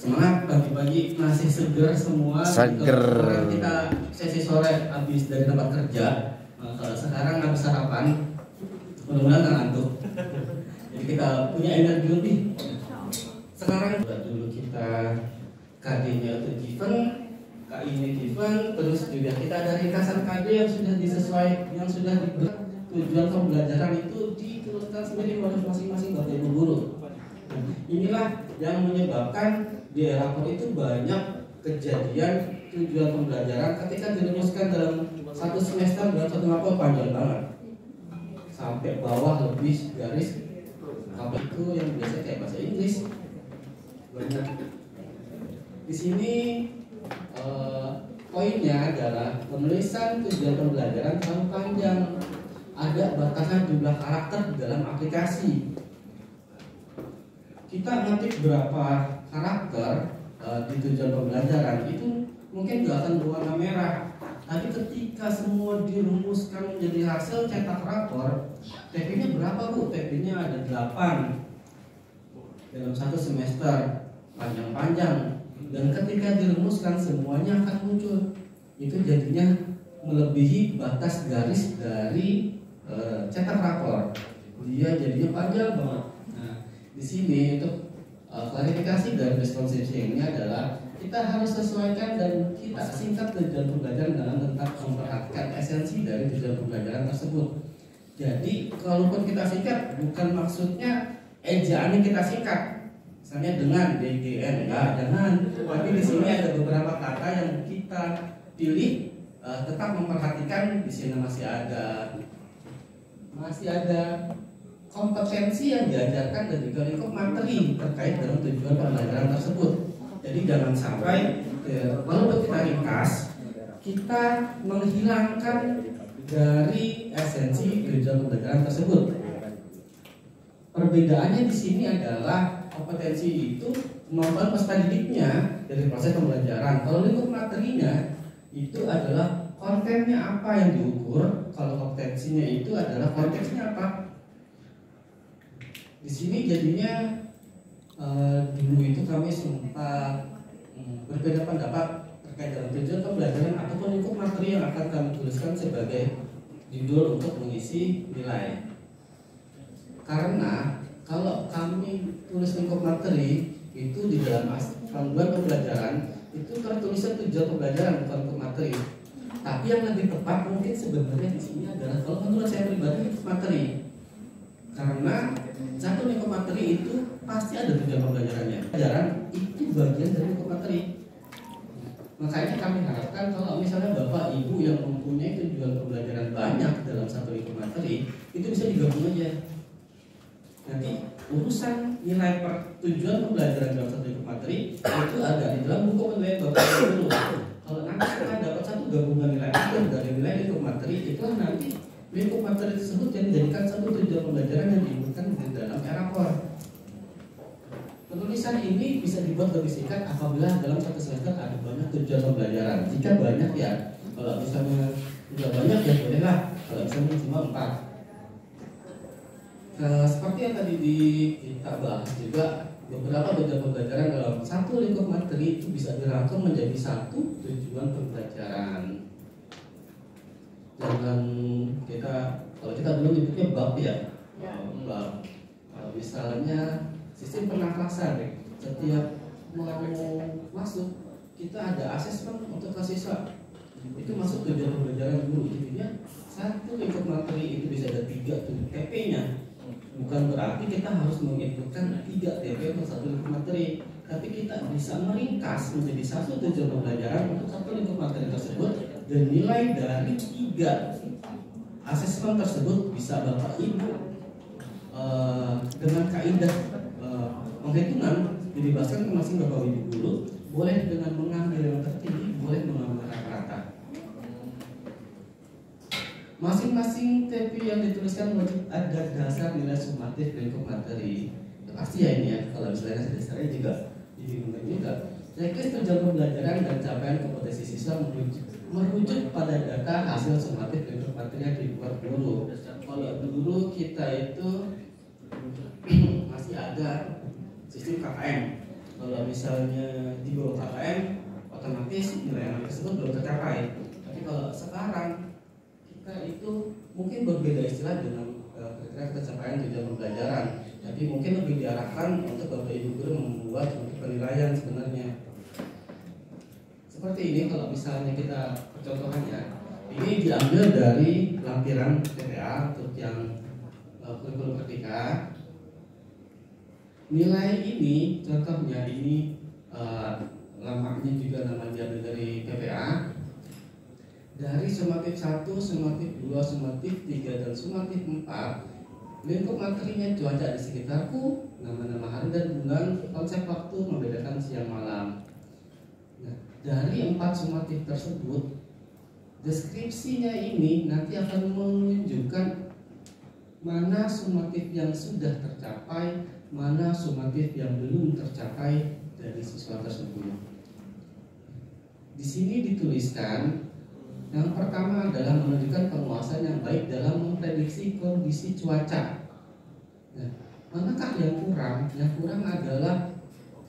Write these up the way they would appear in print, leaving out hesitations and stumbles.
Semangat pagi-pagi, masih seger semua. Seger. Kemarin kita sesi sore habis dari tempat kerja. Kalau sekarang habis sarapan, mudah-mudahan nggak ngantuk. Jadi kita punya energi lebih. Sekarang dulu kita KD-nya itu given, KI-nya given, terus juga kita ada ringkasan KD yang sudah disesuaikan, yang sudah dibuat. Tujuan pembelajaran itu dituliskan sendiri oleh masing-masing Bapak Ibu guru. Inilah yang menyebabkan di rapor itu banyak kejadian tujuan pembelajaran ketika dirumuskan dalam satu semester dalam satu rapor panjang banget sampai bawah lebih garis apa itu yang biasa kayak bahasa Inggris banyak. Di sini poinnya adalah penulisan tujuan pembelajaran terlalu panjang, ada batasan jumlah karakter di dalam aplikasi. Kita ngetik berapa karakter di tujuan pembelajaran itu mungkin nggak akan berwarna merah, tapi ketika semua dirumuskan menjadi hasil cetak rapor, TP-nya berapa Bu? TP-nya ada 8 dalam satu semester, panjang-panjang, dan ketika dirumuskan semuanya akan muncul. Itu jadinya melebihi batas garis dari cetak rapor, dia jadinya panjang banget. Di sini untuk klarifikasi dari responsif ini adalah kita harus sesuaikan dan kita singkat tujuan pembelajaran dalam tetap memperhatikan esensi dari tujuan pembelajaran tersebut. Jadi kalaupun kita singkat bukan maksudnya ejaannya kita singkat, misalnya dengan DGN, enggak, jangan. Tapi di sini ada beberapa kata yang kita pilih tetap memperhatikan. Di sini masih ada kompetensi yang diajarkan dan juga lingkup materi terkait dengan tujuan pembelajaran tersebut. Jadi jangan sampai walaupun kita ringkas, kita menghilangkan dari esensi tujuan pembelajaran tersebut. Perbedaannya di sini adalah kompetensi itu kemampuan peserta didiknya dari proses pembelajaran. Kalau lingkup materinya itu adalah kontennya apa yang diukur. Kalau kompetensinya itu adalah konteksnya apa. Di sini jadinya dulu itu kami sempat berbeda pendapat terkait dengan tujuan pembelajaran ataupun lingkup materi yang akan kami tuliskan sebagai judul untuk mengisi nilai. Karena kalau kami tulis lingkup materi itu di dalam panduan pembelajaran itu tertulisnya tujuan pembelajaran bukan lingkup materi. Tapi yang lebih tepat mungkin sebenarnya di sini adalah kalau menurut saya pribadi lingkup materi. Karena satu lingkup materi itu pasti ada tujuan pembelajarannya. Pembelajaran itu bagian dari lingkup materi. Makanya kami harapkan kalau misalnya Bapak Ibu yang mempunyai tujuan pembelajaran banyak dalam satu lingkup materi, itu bisa digabung aja. Nanti urusan nilai per tujuan pembelajaran dalam satu lingkup materi itu ada di dalam buku penilaian Bapak Ibu dulu. Kalau nanti kita dapat satu gabungan nilai akhir dari nilai lingkup materi, itulah nanti lingkup materi tersebut yang dijadikan satu tujuan pembelajaran yang diinputkan di dalam rapor. Penulisan ini bisa dibuat lebih singkat apabila dalam satu semester ada banyak tujuan pembelajaran. Jika banyak ya, kalau misalnya tidak banyak ya bolehlah. Kalau misalnya cuma 4. Seperti yang tadi kita bahas juga, beberapa tujuan pembelajaran dalam satu lingkup materi itu bisa dirangkum menjadi satu tujuan pembelajaran. Jangan kalau kita dulu nyebutnya bab ya, bab. Misalnya sistem penaklasan, setiap mau masuk kita ada asesmen untuk siswa, itu masuk tujuan pembelajaran dulu. Jadinya satu lingkup materi itu bisa ada 3 TP-nya. Bukan berarti kita harus menginputkan 3 TP untuk satu lingkup materi, tapi kita bisa meringkas menjadi satu tujuan pembelajaran untuk satu lingkup materi tersebut, dan nilai dari 3 asesmen tersebut bisa Bapak Ibu dengan kaidah penghitungan dibebaskan ke masing Bapak Ibu dulu, boleh dengan mengambil yang tertinggi, boleh mengambil rata-rata. Masing-masing TP yang dituliskan wajib ada dasar nilai sumatif lingkup materi. Pasti ya ini ya, kalau misalnya dasarnya juga dibingungkan juga. Checklist tujuan pembelajaran dan capaian kompetensi siswa merujuk pada data hasil sumatif lingkup materi yang dibuat guru. Kalau dulu kita itu masih ada sistem KKM. Kalau misalnya di bawah KKM, otomatis nilai anak tersebut belum tercapai. Tapi kalau sekarang kita itu mungkin berbeda istilah dengan kriteria pencapaian tujuan pembelajaran. Tapi mungkin lebih diarahkan untuk Bapak Ibu guru membuat untuk penilaian sebenarnya. Seperti ini kalau misalnya kita percontohannya, ini diambil dari lampiran PPA untuk yang kurikulum merdeka. Nilai ini contohnya ini lamanya juga nama diambil dari PPA. Dari sumatif 1, sumatif 2, sumatif 3, dan sumatif 4, lingkup materinya cuaca di sekitarku, nama-nama hari dan bulan, konsep waktu, membedakan siang malam. Nah, dari 4 sumatif tersebut, deskripsinya ini nanti akan menunjukkan mana sumatif yang sudah tercapai, mana sumatif yang belum tercapai dari siswa tersebut. Di sini dituliskan yang pertama adalah menunjukkan penguasaan yang baik dalam memprediksi kondisi cuaca. Nah, manakah yang kurang? Yang kurang adalah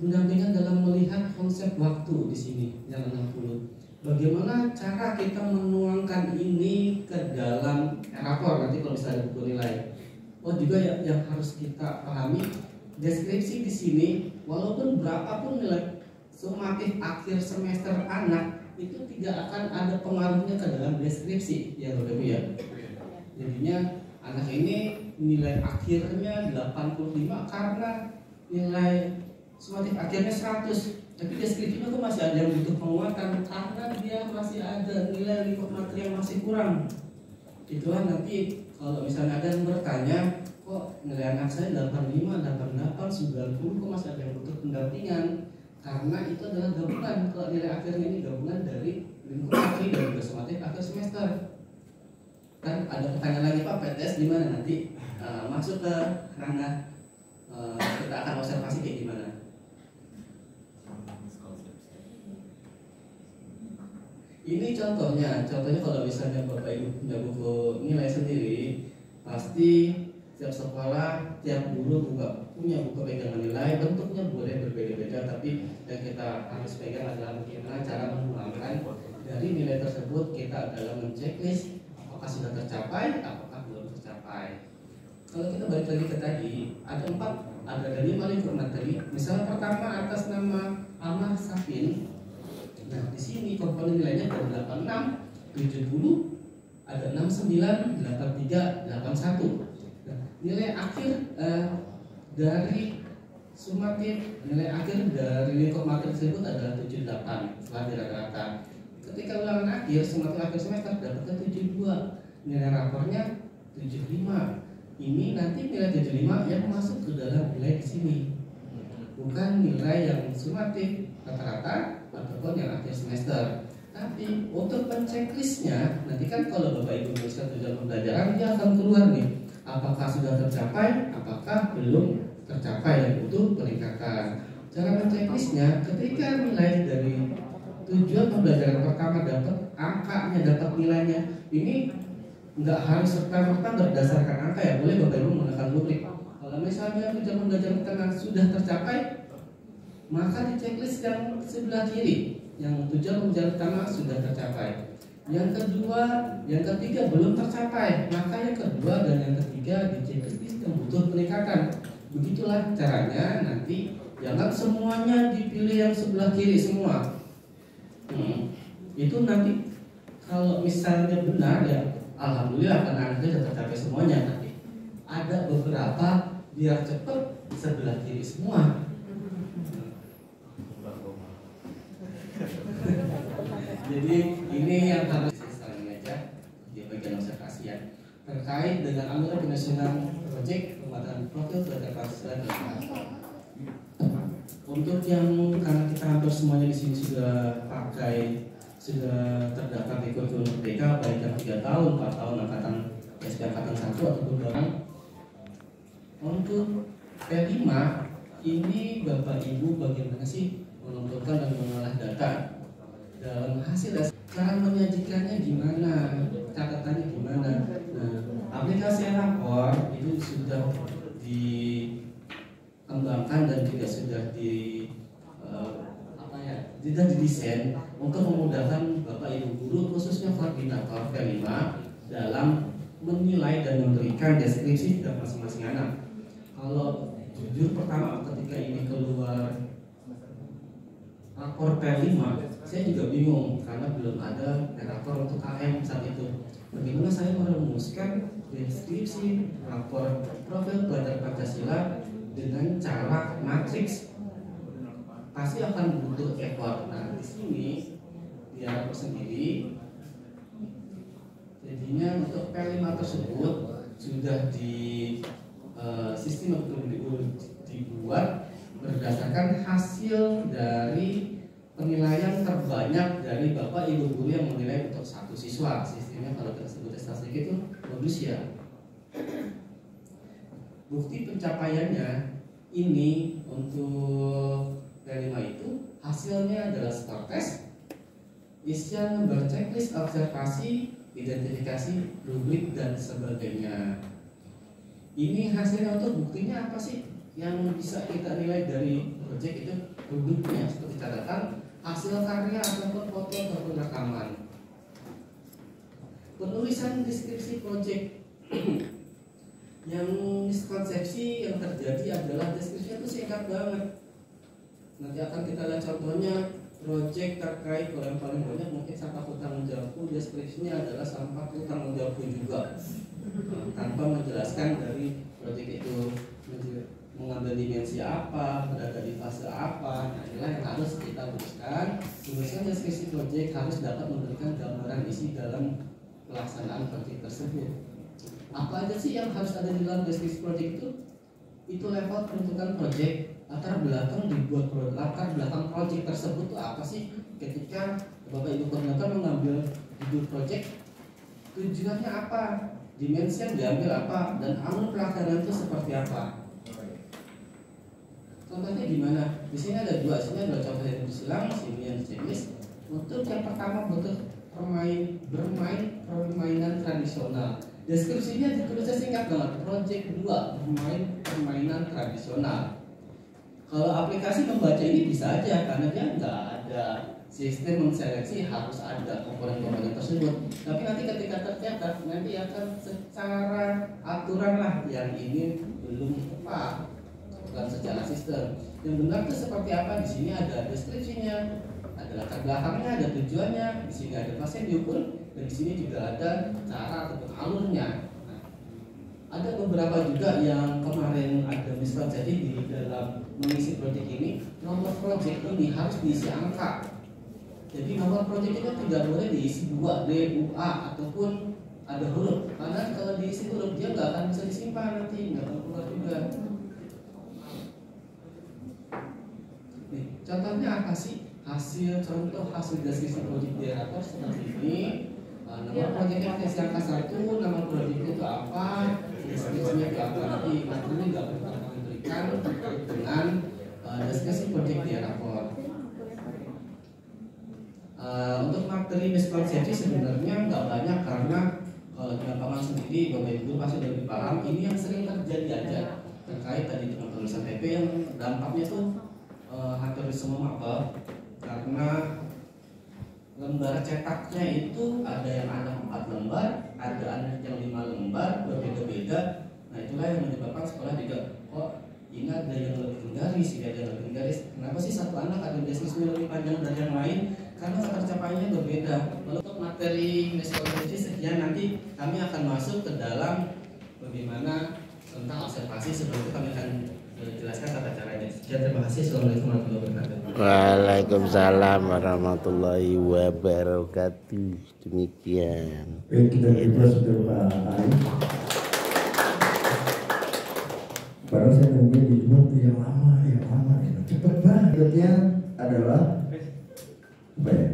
pendampingan dalam melihat konsep waktu di sini yang 60. Bagaimana cara kita menuangkan ini ke dalam rapor nanti kalau bisa ada buku nilai. Oh juga yang harus kita pahami, deskripsi di sini walaupun berapapun nilai sumatif akhir semester anak itu tidak akan ada pengaruhnya ke dalam deskripsi ya Bapak Ibu ya. Jadinya anak ini nilai akhirnya 85 karena nilai sumatif akhirnya 100, tapi deskripsinya kok masih ada yang butuh penguatan karena dia masih ada nilai lingkup materi yang masih kurang. Itulah nanti kalau misalnya ada yang bertanya, kok nilai anak saya 85, 88, 90 kok masih ada yang butuh pendampingan? Karena itu adalah gabungan, kalau nilai akhirnya ini gabungan dari lingkup materi dan juga sumatif akhir semester. Kan ada pertanyaan lagi, Pak, PTS di mana nanti? Masuk ke ranah kita akan observasi kayak gimana. Ini contohnya kalau misalnya Bapak Ibu punya buku nilai sendiri, pasti tiap sekolah, tiap guru juga punya buku pegangan nilai. Bentuknya boleh berbeda-beda, tapi yang kita harus pegang adalah bagaimana cara menuangkan dari nilai tersebut. Kita adalah menceklis apakah sudah tercapai, apakah belum tercapai. Kalau kita balik lagi ke tadi, ada 5 lingkup materi. Misalnya pertama atas nama Amar Safin. Nah, di sini komponen nilainya ada 86, 70, ada 69, 83, 81. Nah, nilai akhir dari sumatif, nilai akhir dari lingkup materi tersebut adalah 78 setelah dirata-rata. Ketika ulangan akhir, sumatif akhir semester dapatkan 72, nilai rapornya 75. Ini nanti nilai 75 yang masuk ke dalam nilai di sini, bukan nilai yang sumatif rata-rata ataupun yang akhir semester. Tapi untuk penceklisnya nanti kan kalau Bapak Ibu menuliskan tujuan pembelajaran, dia akan keluar nih apakah sudah tercapai, apakah belum tercapai dan butuh peningkatan. Cara menceklisnya, ketika nilai dari tujuan pembelajaran pertama dapat angkanya, dapat nilainya, ini nggak harus serta-merta berdasarkan angka ya, boleh Bapak Ibu menggunakan rubrik. Kalau misalnya tujuan pembelajaran pertama sudah tercapai, maka di checklist yang sebelah kiri yang tujuan pembelajaran pertama sudah tercapai. Yang kedua, yang ketiga belum tercapai, maka yang kedua dan yang ketiga di checklist yang butuh peningkatan. Begitulah caranya nanti, jangan semuanya dipilih yang sebelah kiri semua. Itu nanti kalau misalnya benar ya alhamdulillah karena anaknya sudah tercapai semuanya. Tapi ada beberapa biar cepat sebelah kiri semua. Jadi ini yang harus saling aja di bagian observasi ya, terkait dengan anggota penyusunan proyek pembuatan profil keterkaitan dan untuk yang karena kita hampir semuanya di sini sudah terdaftar di kurikulum merdeka baik yang 3 tahun, 4 tahun angkatan SP angkatan 1 ataupun 2 tahun. Untuk P5 ini Bapak Ibu bagaimana sih mengumpulkan dan mengolah data dalam hasil cara menyajikannya gimana, catatannya gimana. Nah, aplikasi rapor itu sudah dikembangkan dan juga sudah tidak didesain untuk memudahkan Bapak Ibu guru khususnya koordinator P5 dalam menilai dan memberikan deskripsi pada masing-masing anak. Kalau jujur pertama ketika ini keluar rapor P5, saya juga bingung karena belum ada rapor untuk KM saat itu. Bagaimana saya merumuskan deskripsi rapor profil pelajar Pancasila dengan cara matriks? Pasti akan butuh effort. Nah, di sini di rapor sendiri, jadinya untuk P5 tersebut sudah di sistem dibuat berdasarkan hasil dari penilaian terbanyak dari Bapak Ibu guru yang menilai untuk satu siswa. Sistemnya kalau kita sebut statistik itu bagus ya. Bukti pencapaiannya ini untuk P5 itu hasilnya adalah skor tes, isian lembar checklist observasi, identifikasi, rubrik dan sebagainya. Ini hasilnya untuk buktinya apa sih? Yang bisa kita nilai dari proyek itu rubriknya seperti catatan, hasil karya ataupun foto ataupun rekaman. Penulisan deskripsi proyek yang miskonsepsi yang terjadi adalah deskripsinya itu singkat banget. Nanti akan kita lihat contohnya proyek terkait yang paling banyak mungkin sampahku tanggung jawabku, deskripsinya adalah sampahku tanggung jawabku juga, tanpa menjelaskan dari proyek itu mengambil dimensi apa, berada di fase apa. Nah, inilah yang harus kita tuliskan. Tuliskan deskripsi proyek harus dapat memberikan gambaran isi dalam pelaksanaan proyek tersebut. Apa aja sih yang harus ada di dalam deskripsi proyek itu? Itu level penentukan proyek, latar belakang proyek tersebut itu apa sih? Ketika Bapak Ibu koordinator mengambil judul proyek, tujuannya apa, dimensi yang diambil apa, dan alur pelaksanaan itu seperti apa. Contohnya gimana? Di sini ada dua, sini ada contoh yang disilang, sini yang checklist. Untuk yang pertama bentuk bermain permainan tradisional. Deskripsinya ditulisnya singkat banget. Project 2 bermain permainan tradisional. Kalau aplikasi membaca ini bisa aja karena dia nggak ada sistem menseleksi harus ada komponen-komponen tersebut. Tapi nanti ketika tercetak nanti akan secara aturan lah yang ini belum tepat, bukan secara sistem. Yang benar itu seperti apa? Di sini ada deskripsinya, ada latar belakangnya, ada tujuannya. Di sini ada pasien diukur. Dan di sini juga ada cara ataupun alurnya. Nah, ada beberapa juga yang kemarin ada miskonsepsi di dalam mengisi proyek ini. Nomor proyek ini harus diisi angka. Jadi nomor proyek itu tidak boleh diisi 2 D, U, A ataupun ada huruf. Karena kalau diisi huruf dia nggak akan bisa disimpan nanti, nggak akan keluar juga. Nih, contohnya apa sih? Contoh hasil deskripsi proyek di rapor seperti ini. Nama proyeknya versi angka 1, nama proyeknya itu apa, deskripsinya itu apa, nanti materinya nggak akan kami berikan dengan deskripsi proyek di rapor. Untuk materi miskonsepsi sebenarnya nggak banyak karena di lapangan sendiri Bapak Ibu pasti lebih paham. Ini yang sering terjadi aja terkait tadi dengan tulisan PP yang dampaknya tuh hampir semua mapel karena lembar cetaknya itu ada yang ada 4 lembar, ada anak yang 5 lembar, berbeda-beda. Nah itulah yang menyebabkan sekolah juga, oh ini ada yang lebih garis, ini ada yang lebih garis. Kenapa sih satu anak ada deskripsinya lebih panjang dari yang lain? Karena tercapaiannya berbeda. Lalu untuk materi miskonsepsi sekian, nanti kami akan masuk ke dalam bagaimana tentang observasi. Sebelum itu kami akan jelaskan tata caranya. Sekian, terima kasih. Assalamualaikum warahmatullahi wabarakatuh. Waalaikumsalam warahmatullahi wabarakatuh. Demikian. Kita sudah Pak. Baru saya nungguin di Jumat yang lama, cepet banget. Berikutnya adalah apa ya?